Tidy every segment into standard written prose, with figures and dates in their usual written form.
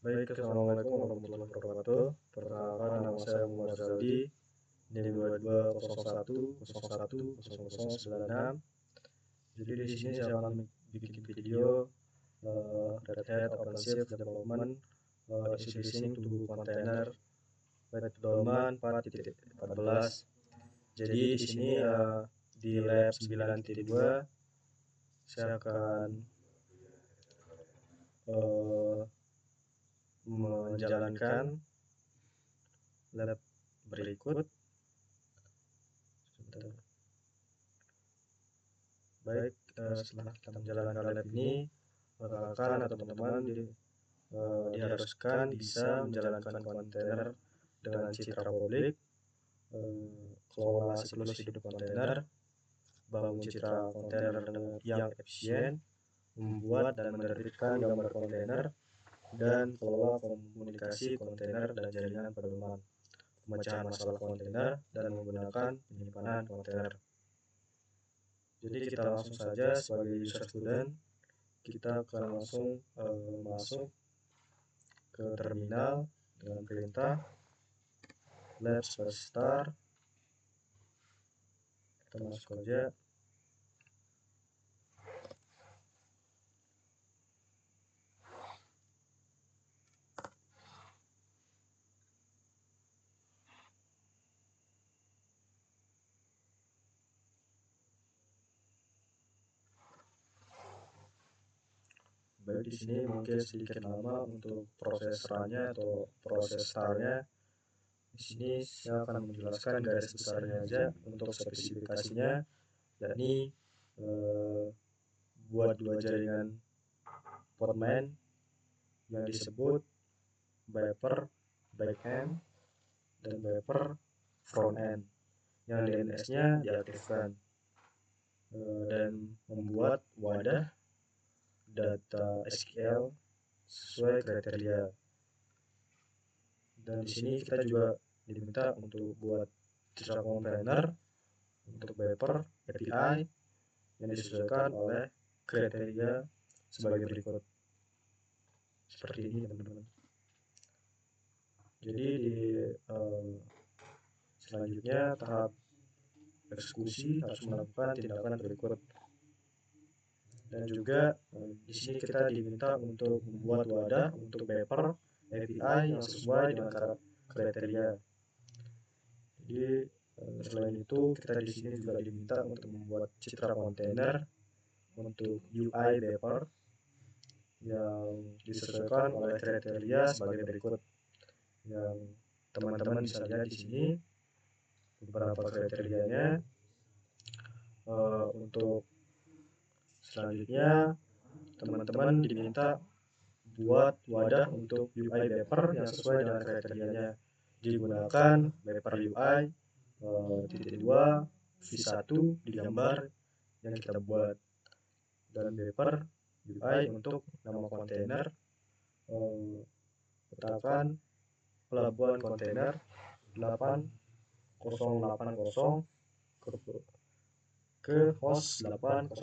Baik, assalamualaikum warahmatullahi wabarakatuh. Perkenalkan, nama saya Muhammad Zaldi, NIM 2201010096. Jadi di sini saya akan bikin video Red Hat OpenShift Development Introducing to Container Web Development 4.14. Jadi di sini di lab 9.2 saya akan menjalankan lab berikut. Baik, setelah kita menjalankan lab ini, rekan-rekan atau teman-teman diharuskan bisa menjalankan kontainer dengan citra publik, kelola siklus hidup kontainer, bangun citra kontainer yang efisien, membuat dan menerbitkan gambar kontainer, dan kelola komunikasi kontainer dan jaringan pedoman, pemecahan masalah kontainer, dan menggunakan penyimpanan kontainer. Jadi kita langsung saja sebagai user student, kita akan langsung masuk ke terminal dengan perintah lab /start. Kita masuk aja. Baik, di sini mungkin sedikit lama untuk proses run-nya atau proses start-nya. Di sini saya akan menjelaskan garis besarnya aja untuk spesifikasinya, yakni buat dua jaringan Podman yang disebut Viper backend dan Viper frontend, yang DNS-nya diaktifkan, dan membuat wadah data SQL sesuai kriteria. Dan di sini kita juga diminta untuk buat citra kontainer untuk Viper API yang disesuaikan oleh kriteria sebagai berikut. Seperti ini, teman-teman. Jadi di selanjutnya tahap eksekusi harus melakukan tindakan berikut. Dan juga di sini kita diminta untuk membuat wadah untuk Viper API yang sesuai dengan kriteria. Jadi selain itu kita di sini juga diminta untuk membuat citra kontainer untuk UI Viper yang disesuaikan oleh kriteria sebagai berikut. Yang teman-teman bisa lihat di sini beberapa kriterianya. Untuk selanjutnya teman-teman diminta buat wadah untuk UI Viper yang sesuai dengan kriterianya. Digunakan Viper UI .2 v1 di gambar yang kita buat, dan Viper UI untuk nama kontainer letakkan pelabuhan kontainer 8080 ke host 8080.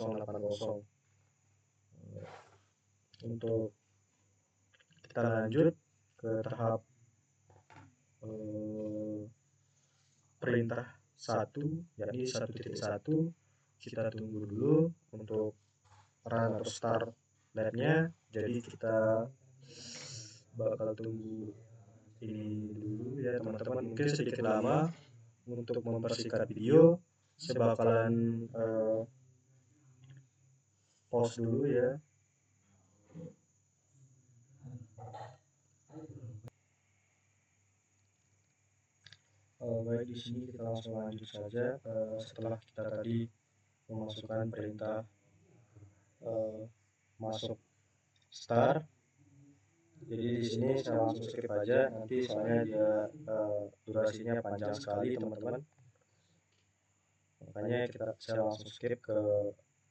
Untuk kita lanjut ke tahap perintah 1, yakni 1.1. Kita tunggu dulu untuk run atau start labnya. Jadi kita bakal tunggu ini dulu ya, teman-teman. Mungkin sedikit lama. Untuk mempersingkat video, saya bakalan pause dulu ya. Baik, di sini kita langsung lanjut saja. Setelah kita tadi memasukkan perintah masuk start, jadi di sini saya langsung skip aja, nanti soalnya dia durasinya panjang sekali, teman-teman. Makanya saya langsung skip ke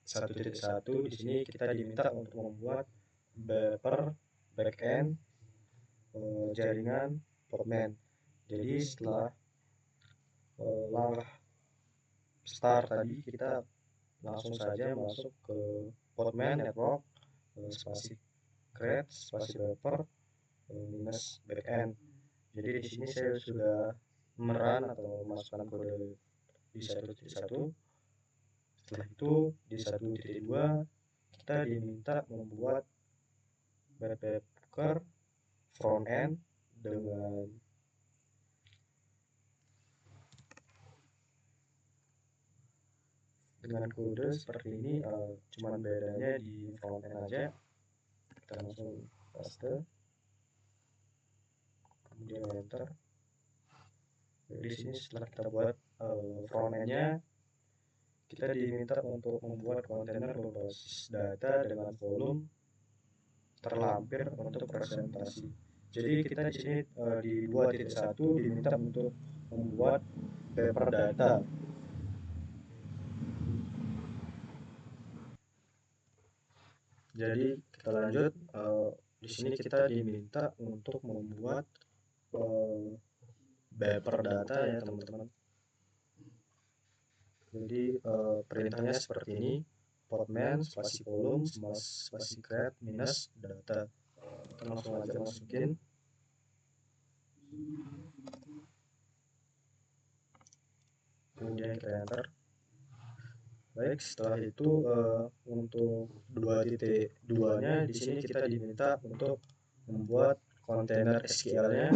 1.1. Di sini kita diminta untuk membuat Viper backend jaringan Podman. Jadi setelah langkah start tadi, kita langsung saja masuk ke Podman network, spasi create, spasi Viper, minus backend. Jadi di sini saya sudah meran atau memasukkan kode di 1.1. Setelah itu di 1.2 kita diminta membuat webpacker front end dengan kode seperti ini, cuman bedanya di front end aja. Kita langsung paste, kemudian enter. Jadi di sini setelah kita buat front end-nya, kita diminta untuk membuat kontainer berbasis data dengan volume terlampir untuk presentasi. Jadi kita di sini di 2.1 diminta untuk membuat paper data. Jadi kita lanjut, di sini kita diminta untuk membuat paper data ya teman-teman. Jadi perintahnya seperti ini, postman spasi volume spasi create minus data. Kita langsung aja masukin. Kemudian kita enter. Baik, setelah itu untuk 2.2-nya di sini kita diminta untuk membuat kontainer SQL-nya.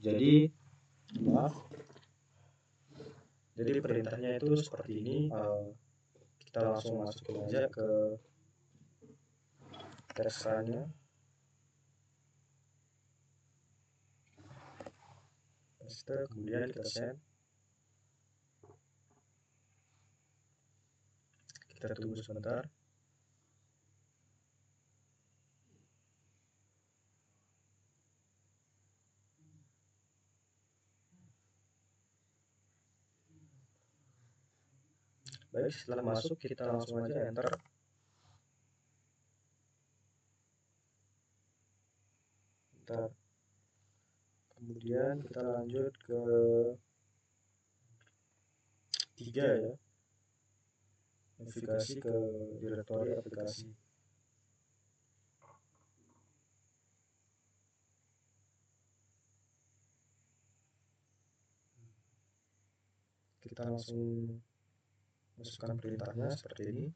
Jadi perintahnya itu seperti ini. Kita langsung masukin aja ke teksnya. Paste, kemudian kita send. Kita tunggu sebentar. Baik, setelah masuk kita langsung aja enter. Kemudian kita lanjut ke 3 ya, navigasi ke direktori aplikasi. Kita langsung masukkan perintahnya seperti ini.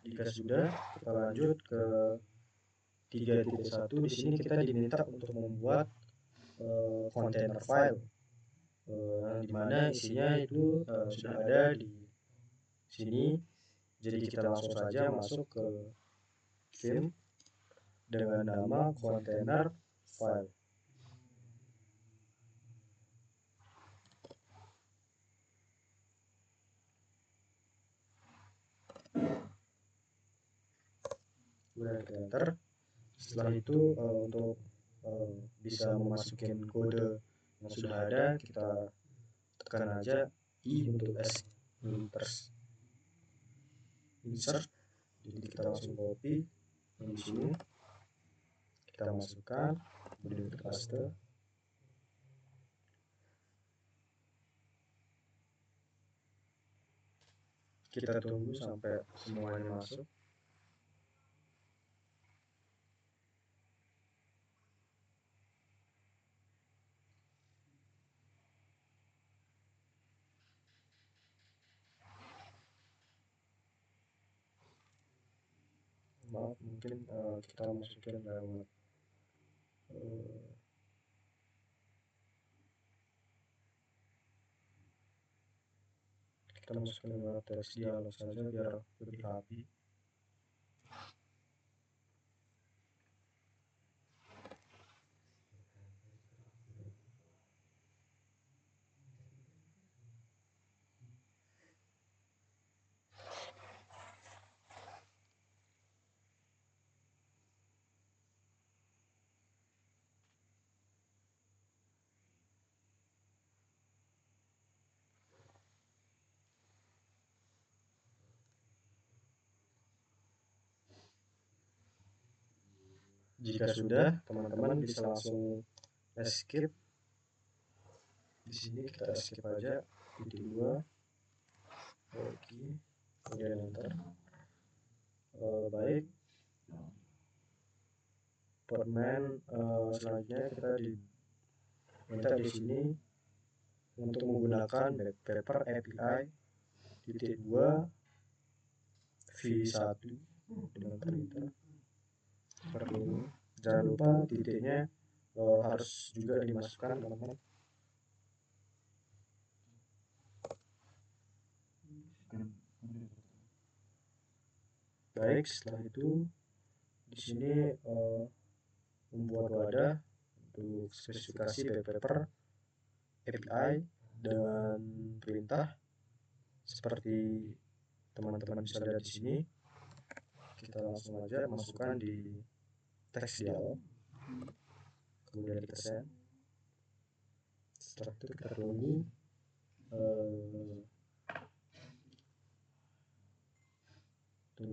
Jika sudah, kita lanjut ke 3.1. Di sini kita diminta untuk membuat container file, di mana isinya itu sudah ada di sini. Jadi kita langsung saja masuk ke theme dengan nama container file. Kemudian kita enter. Setelah itu untuk bisa memasukin kode yang sudah ada, kita tekan aja I untuk insert. Jadi kita langsung copy di sini, kita masukkan, kemudian kita paste. Kita tunggu sampai semuanya masuk. Maaf, mungkin kita masukin lewat teks dialog saja biar lebih rapi. Jika sudah, teman-teman bisa langsung escape. Di sini kita escape aja. titik 2 lagi, kemudian enter. Baik, Postman selanjutnya kita diminta di sini untuk menggunakan backpaper API titik 2 v1 dengan perintah seperti ini. Jangan lupa titiknya harus juga dimasukkan, teman-teman. Baik, setelah itu di sini membuat wadah untuk spesifikasi backpaper API dengan perintah seperti teman-teman bisa lihat di sini. Kita langsung aja masukkan di teks dialog, kemudian kita send. Setelah itu kita tunggu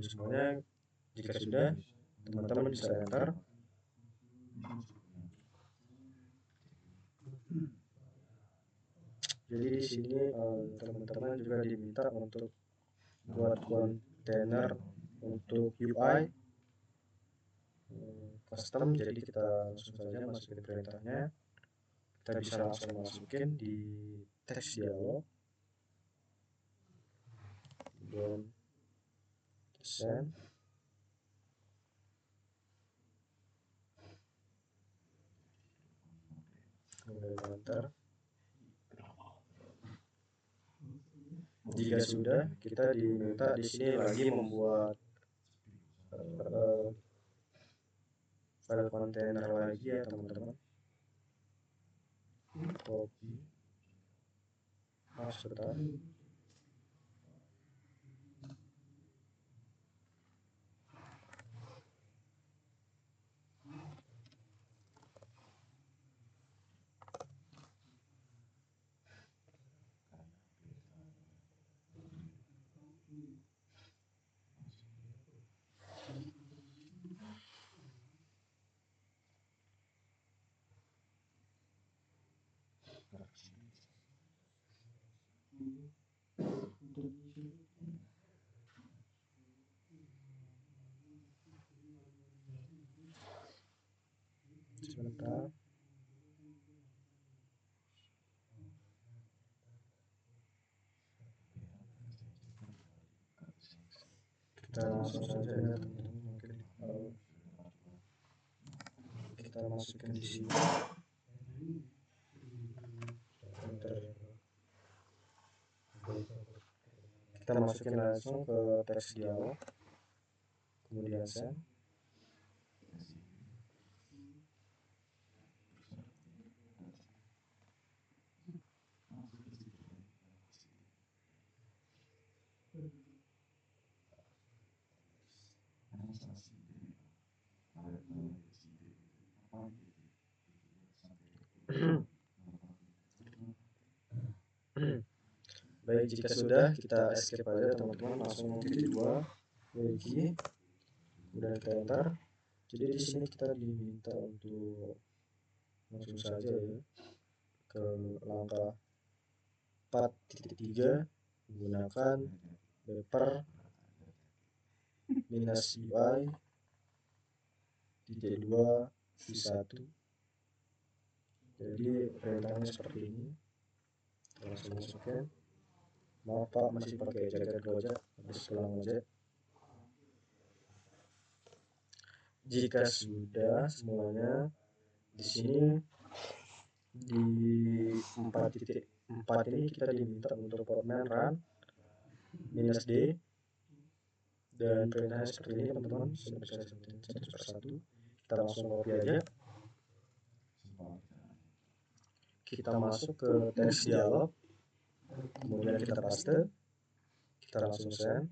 semuanya. Jika sudah, teman-teman bisa enter. Jadi di sini teman-teman juga diminta untuk buat kontainer untuk UI custom. Jadi kita langsung saja masukin perintahnya. Kita bisa langsung masukin di teks dialog, kemudian send. Kemudian enter. Jika sudah, kita diminta di sini lagi membuat file kontainer lagi ya, teman-teman. Copy. Sebentar. Sebentar. Kita langsung saja ya, teman-teman. Mungkin kita masukkan di sini. Enter. Kita masukin langsung ke teks dialog, kemudian send. Baik, jika sudah, kita escape aja, teman-teman. Langsung titik 2 lagi, kemudian kita enter. Jadi di sini kita diminta untuk langsung saja ya ke langkah 4.3 menggunakan paper minus UI titik 2 v1. Jadi perintahnya seperti ini. Kita langsung masukin. Maaf Pak, masih pakai jaket gojek habis pulang ojek. Jika sudah semuanya, di sini di 4.4 ini kita diminta untuk Postman run -d, dan perintahnya seperti ini, teman-teman. Sudah bisa sebutin satu persatu. Kita langsung copy aja. Kita masuk ke teks dialog, kemudian kita paste. Kita langsung send.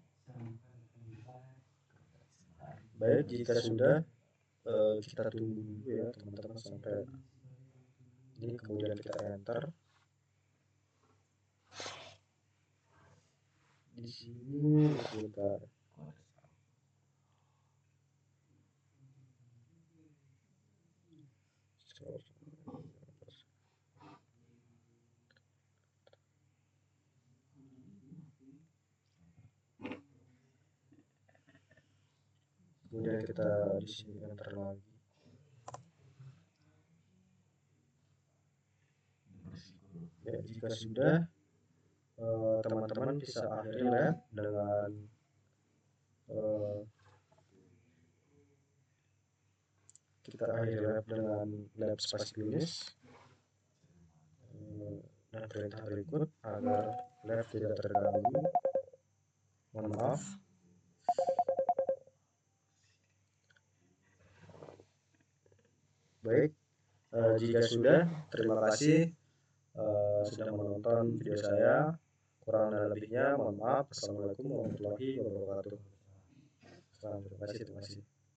Baik, jika sudah, kita tunggu dulu ya, teman-teman, sampai ini, kemudian kita enter. Di sini sebentar. kita di sini enter lagi. Ya, jika sudah, teman-teman bisa akhiri lab dengan kita akhiri lab dengan lab spasi klinis dan perintah berikut agar lab tidak terganggu. Mohon maaf. Baik, jika sudah, terima kasih sudah menonton video saya. Kurang dan lebihnya mohon maaf. Assalamualaikum warahmatullahi wabarakatuh. Terima kasih.